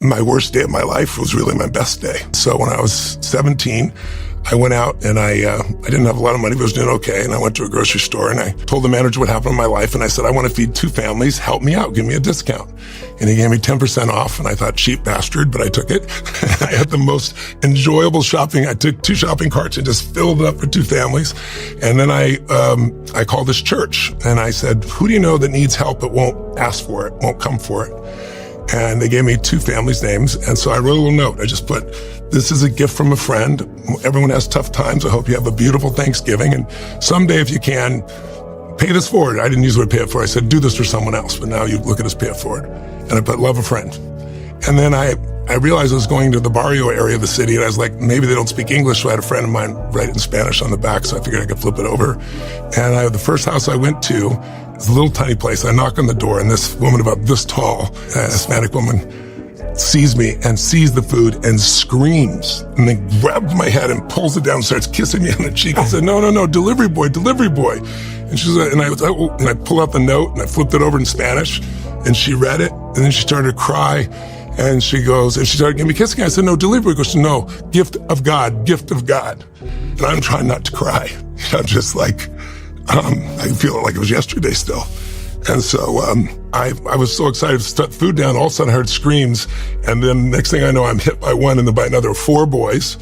my worst day of my life was really my best day. So when I was 17, I went out and I didn't have a lot of money, but I was doing okay. And I went to a grocery store and I told the manager what happened in my life. And I said, I want to feed 2 families. Help me out. Give me a discount. And he gave me 10% off. And I thought, cheap bastard, but I took it. I had the most enjoyable shopping. I took 2 shopping carts and just filled it up for 2 families. And then I called this church and I said, who do you know that needs help but won't ask for it, won't come for it? And they gave me 2 families' names. And so I wrote a little note. I just put, this is a gift from a friend. Everyone has tough times. I hope you have a beautiful Thanksgiving. And someday, if you can, pay this forward. I didn't use the word pay it forward. I said, do this for someone else. But now you look at us, pay it forward. And I put, love a friend. And then I realized I was going to the barrio area of the city. And I was like, maybe they don't speak English. So I had a friend of mine write it in Spanish on the back. So I figured I could flip it over. And the first house I went to, it's a little tiny place. I knock on the door and this woman about this tall, a Hispanic woman, sees me and sees the food and screams and then grabs my head and pulls it down and starts kissing me on the cheek. I said, no, delivery boy. And she said, and I pull out the note and I flipped it over in Spanish and she read it and then she started to cry and she started giving me kissing. I said, no, delivery boy. She said, no, gift of God. And I'm trying not to cry. Just like, I feel it like it was yesterday still. And so I was so excited to set food down. All of a sudden I heard screams. And then next thing I know, I'm hit by one and then by another 4 boys.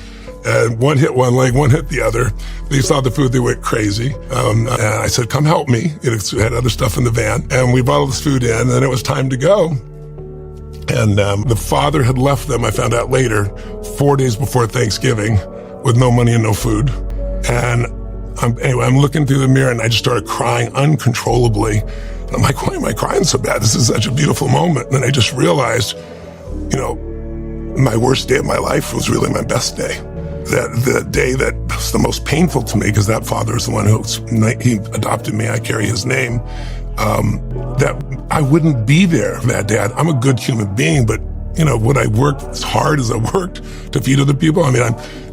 And one hit one leg, one hit the other. They saw the food, they went crazy. And I said, come help me. It had other stuff in the van. And we brought all this food in and then it was time to go. And the father had left them, I found out later, 4 days before Thanksgiving with no money and no food. And I'm looking through the mirror and I just started crying uncontrollably. And I'm like, why am I crying so bad? This is such a beautiful moment. And I just realized, my worst day of my life was really my best day. The day that was the most painful to me, because that father is the one he adopted me. I carry his name. That I wouldn't be there that day. I'm a good human being, but would I work as hard as I worked to feed other people? I mean,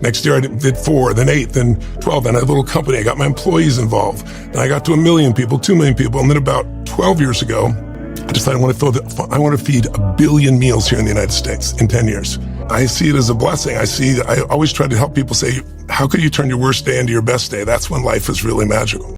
next year I did 4, then 8, then 12, then I had a little company. I got my employees involved. Then I got to 1 million people, 2 million people. And then about 12 years ago, I decided I want to feed 1 billion meals here in the United States in 10 years. I see it as a blessing. I always try to help people say, how could you turn your worst day into your best day? That's when life is really magical.